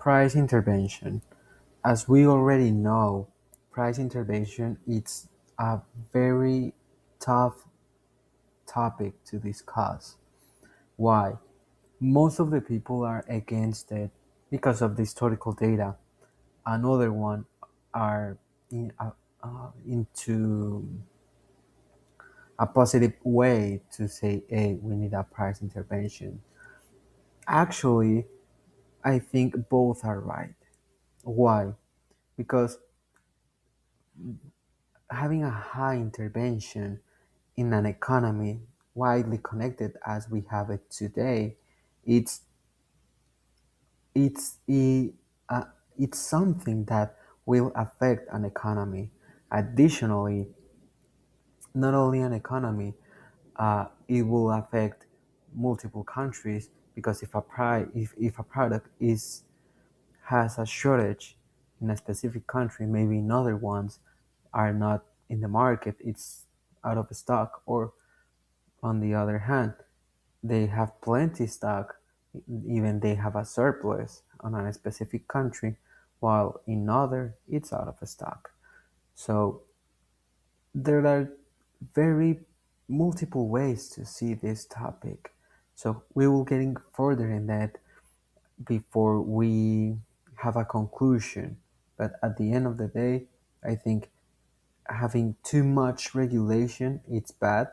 Price intervention. As we already know, price intervention is a very tough topic to discuss. Why? Most of the people are against it because of the historical data. Another one are into a positive way to say, hey, we need a price intervention. Actually, I think both are right. Why? Because having a high intervention in an economy widely connected as we have it today, it's it's a, uh, it's something that will affect an economy. Additionally, not only an economy, it will affect multiple countries because if a product is has a shortage in a specific country, maybe in other ones are not in the market, it's out of stock, or on the other hand, they have plenty stock, even they have a surplus on a specific country, while in other it's out of stock. So there are very multiple ways to see this topic. So we will getting further in that before we have a conclusion. But at the end of the day, I think having too much regulation it's bad,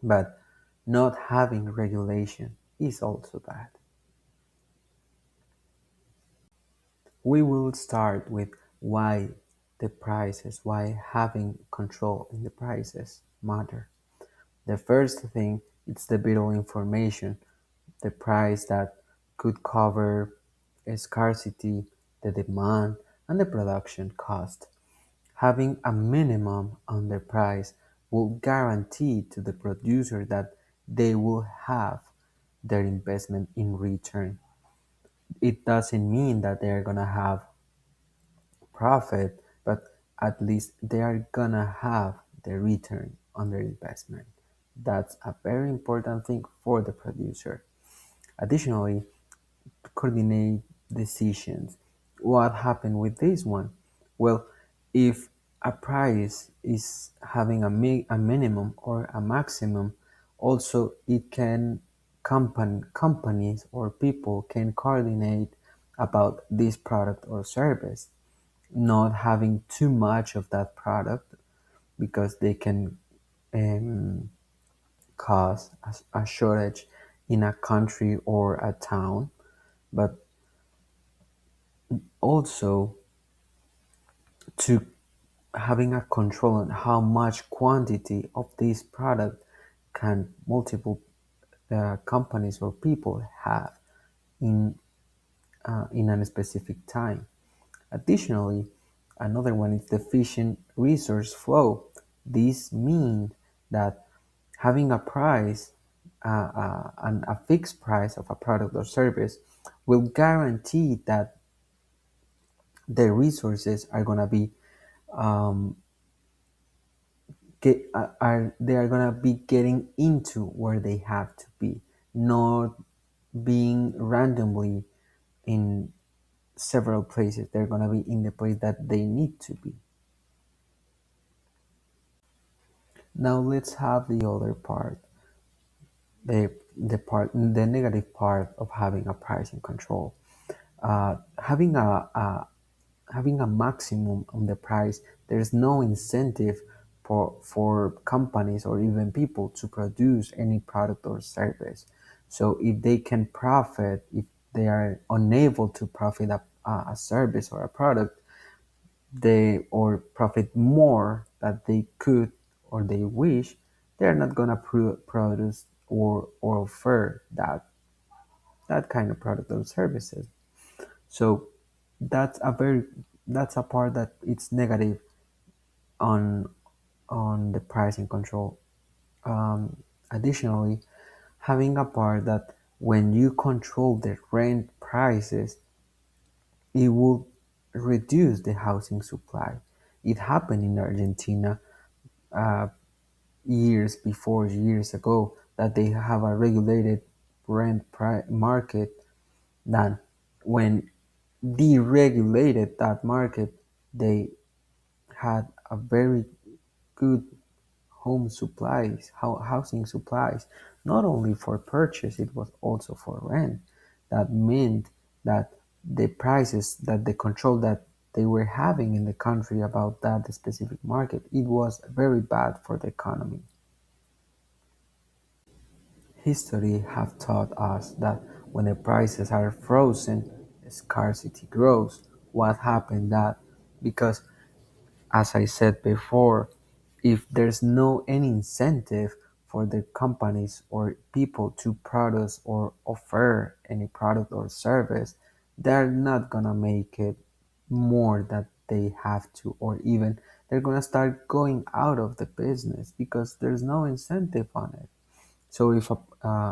but not having regulation is also bad. We will start with why having control in the prices matter. The first thing is the vital information, the price that could cover scarcity, the demand, and the production cost. Having a minimum on the price will guarantee to the producer that they will have their investment in return. It doesn't mean that they're gonna have profit, but at least they are gonna have the return on their investment. That's a very important thing for the producer. Additionally, coordinate decisions. What happened with this one? Well, if a price is having a minimum or a maximum, also it can companies or people can coordinate about this product or service, not having too much of that product because they can um, cause a shortage in a country or a town, but also to having a control on how much quantity of this product can multiple companies or people have in in a specific time. Additionally, another one is the efficient resource flow. This means that having a price, a fixed price of a product or service, will guarantee that the resources are gonna be um, are they are gonna be getting into where they have to be, not being randomly in several places. They're gonna be in the place that they need to be. Now let's have the other part, the negative part of having a pricing control. Having a maximum on the price, there's no incentive for companies or even people to produce any product or service. So if they can profit, if they are unable to profit a service or a product, they or profit more that they could or they wish, they're not gonna produce or offer that kind of product or services. So that's a very that's a part that it's negative on the pricing control. Additionally, having a part that when you control the rent prices, it will reduce the housing supply. It happened in Argentina uh, years ago, that they have a regulated market. That when deregulated that market, they had a very good housing supplies, not only for purchase, it was also for rent. That meant that the prices, that the control that they were having in the country about that specific market, it was very bad for the economy. History have taught us that when the prices are frozen, scarcity grows. What happened that because, as I said before, if there's no any incentive for the companies or people to produce or offer any product or service, they're not gonna make it more that they have to, or even they're gonna start going out of the business because there's no incentive on it. So if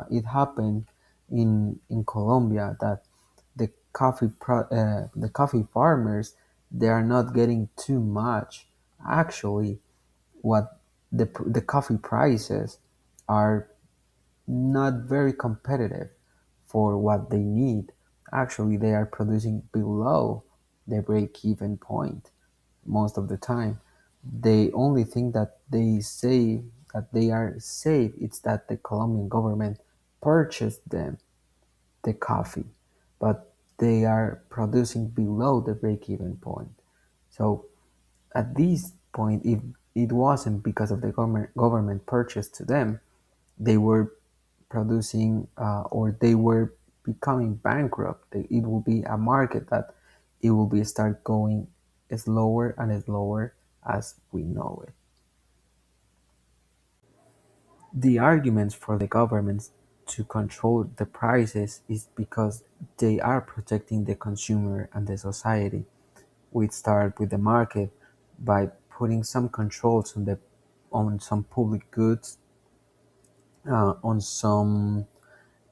it happened in Colombia that the coffee farmers, they are not getting too much. Actually, what the coffee prices are not very competitive for what they need. Actually, they are producing below the break-even point most of the time. The only thing that they say that they are safe is that the Colombian government purchased them the coffee, but they are producing below the break-even point. So at this point, if it wasn't because of the government purchase to them, they were producing or they were becoming bankrupt. It will be a market that it will be start going slower and slower as we know it. The arguments for the governments to control the prices is because they are protecting the consumer and the society. We start with the market by putting some controls on some public goods, on some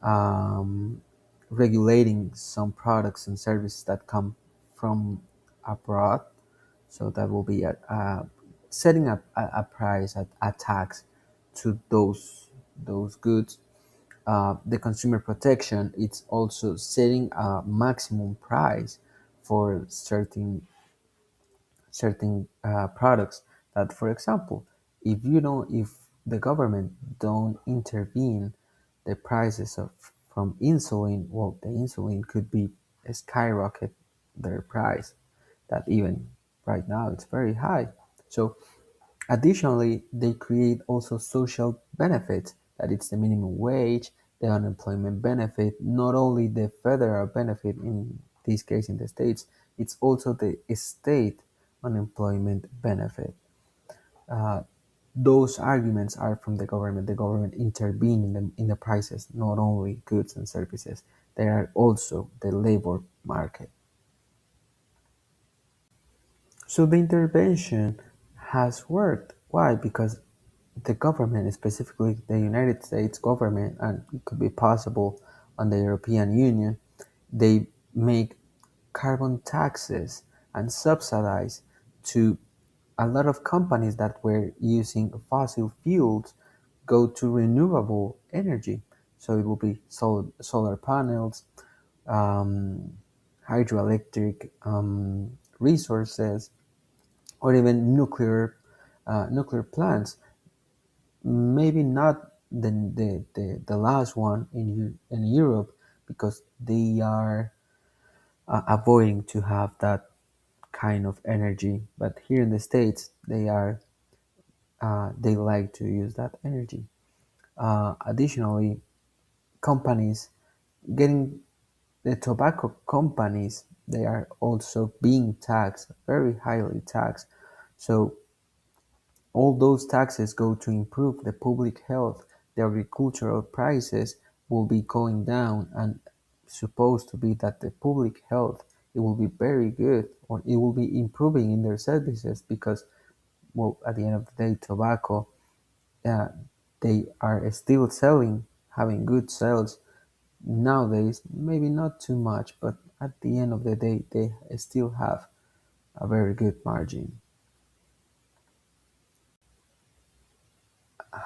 um, regulating some products and services that come from abroad. So that will be setting up a price, a tax to those goods. The consumer protection, it's also setting a maximum price for certain products. That, for example, if the government don't intervene the prices of from insulin, well, the insulin could be skyrocket their price. That even right now it's very high. So additionally, they create also social benefits, that it's the minimum wage, the unemployment benefit, not only the federal benefit in this case in the States, it's also the state unemployment benefit. Uh, those arguments are from the government. The government intervene in the prices, not only goods and services. They are also the labor market. So the intervention has worked. Why? Because the government, specifically the United States government, and it could be possible on the European Union, they make carbon taxes and subsidize to a lot of companies that were using fossil fuels go to renewable energy. So it will be solar panels, um, hydroelectric resources, or even nuclear plants. Maybe not the last one in Europe because they are avoiding to have that kind of energy. But here in the States, they like to use that energy. Additionally, companies getting the tobacco companies, they are also being taxed, very highly taxed. So all those taxes go to improve the public health. The agricultural prices will be going down, and supposed to be that the public health, it will be very good, or it will be improving in their services because, well, at the end of the day, tobacco, uh, they are still selling, having good sales nowadays. Maybe not too much, but at the end of the day, they still have a very good margin.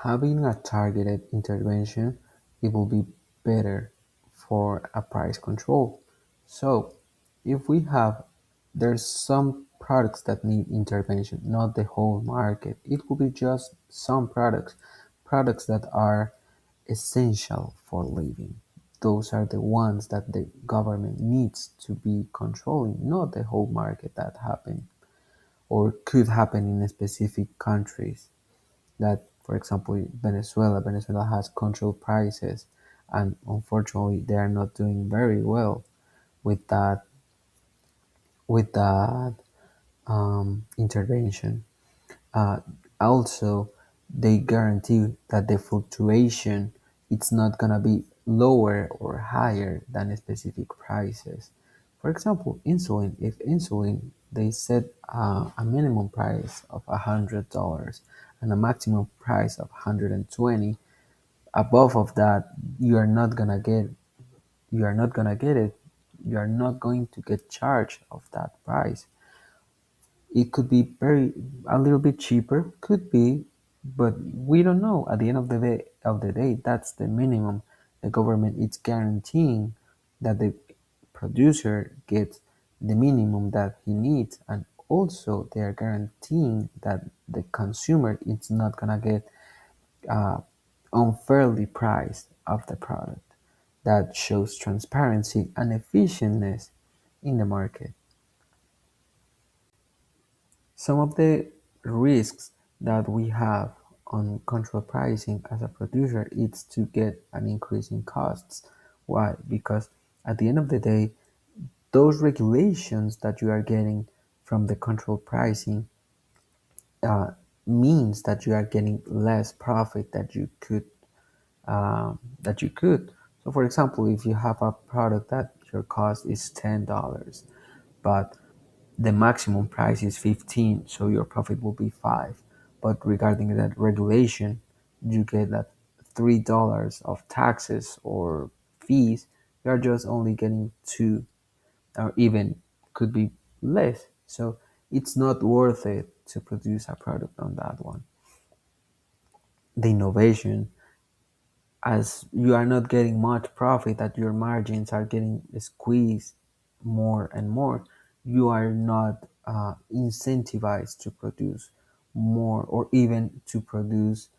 Having a targeted intervention, it will be better for a price control. So if we have, there's some products that need intervention, not the whole market. It will be just some products, products that are essential for living. Those are the ones that the government needs to be controlling, not the whole market that happen or could happen in specific countries. That, for example, Venezuela has controlled prices, and unfortunately, they are not doing very well with that intervention. Uh, Also, they guarantee that the fluctuation it's not gonna be lower or higher than specific prices. For example, insulin. If insulin they set a minimum price of $100 and a maximum price of 120, above of that you are not gonna get it. You are not going to get charged of that price. It could be very a little bit cheaper, could be, but we don't know. At the end of the day, that's the minimum. The government is guaranteeing that the producer gets the minimum that he needs, and also they are guaranteeing that the consumer is not gonna get uh, unfairly priced of the product. That shows transparency and efficientness in the market. Some of the risks that we have on control pricing as a producer is to get an increase in costs. Why? Because at the end of the day, those regulations that you are getting from the control pricing uh, means that you are getting less profit that you could. So, for example, if you have a product that your cost is $10, but the maximum price is 15, so your profit will be 5. But regarding that regulation, you get that $3 of taxes or fees, you're just only getting 2, or even could be less. So it's not worth it to produce a product on that one. The innovation, as you are not getting much profit, that your margins are getting squeezed more and more, you are not incentivized to produce more or even to produce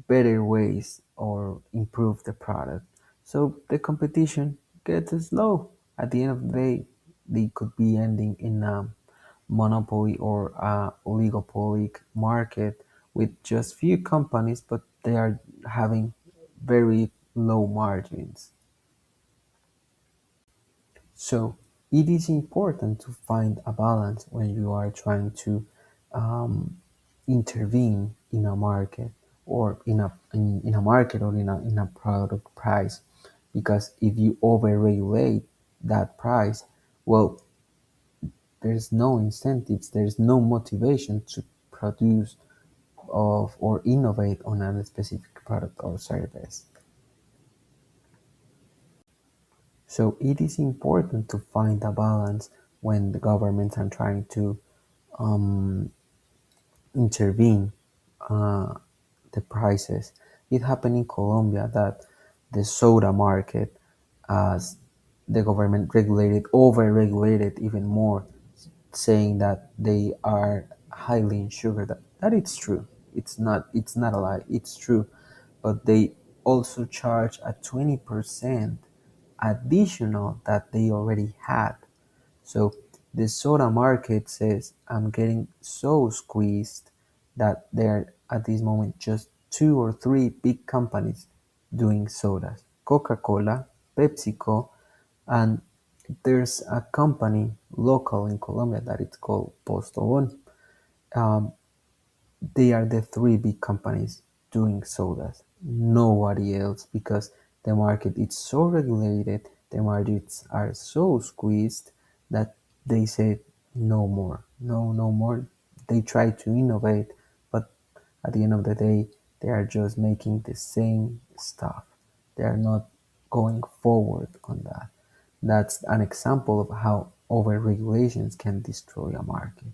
better ways or improve the product. So the competition gets slow. At the end of the day, they could be ending in a monopoly or a oligopoly market with just few companies, but they are having very low margins. So it is important to find a balance when you are trying to um, intervene in a market or in a market or in a product price, because if you overregulate that price, well, there's no incentives, there's no motivation to produce of or innovate on a specific product or service. So it is important to find a balance when the governments are trying to um, intervene uh, the prices. It happened in Colombia that the soda market, as the government regulated, over-regulated even more, saying that they are highly in sugar. That it's true. It's not a lie. It's true, but they also charge a 20% additional that they already had. So the soda market says I'm getting so squeezed that there are at this moment just 2 or 3 big companies doing sodas: Coca-Cola, PepsiCo, and there's a company local in Colombia that it's called Postobon. Um, they are the 3 big companies doing sodas. Nobody else, because the market is so regulated, the margins are so squeezed that they say no more, no more. They try to innovate, but at the end of the day, they are just making the same stuff. They are not going forward on that. That's an example of how over regulations can destroy a market.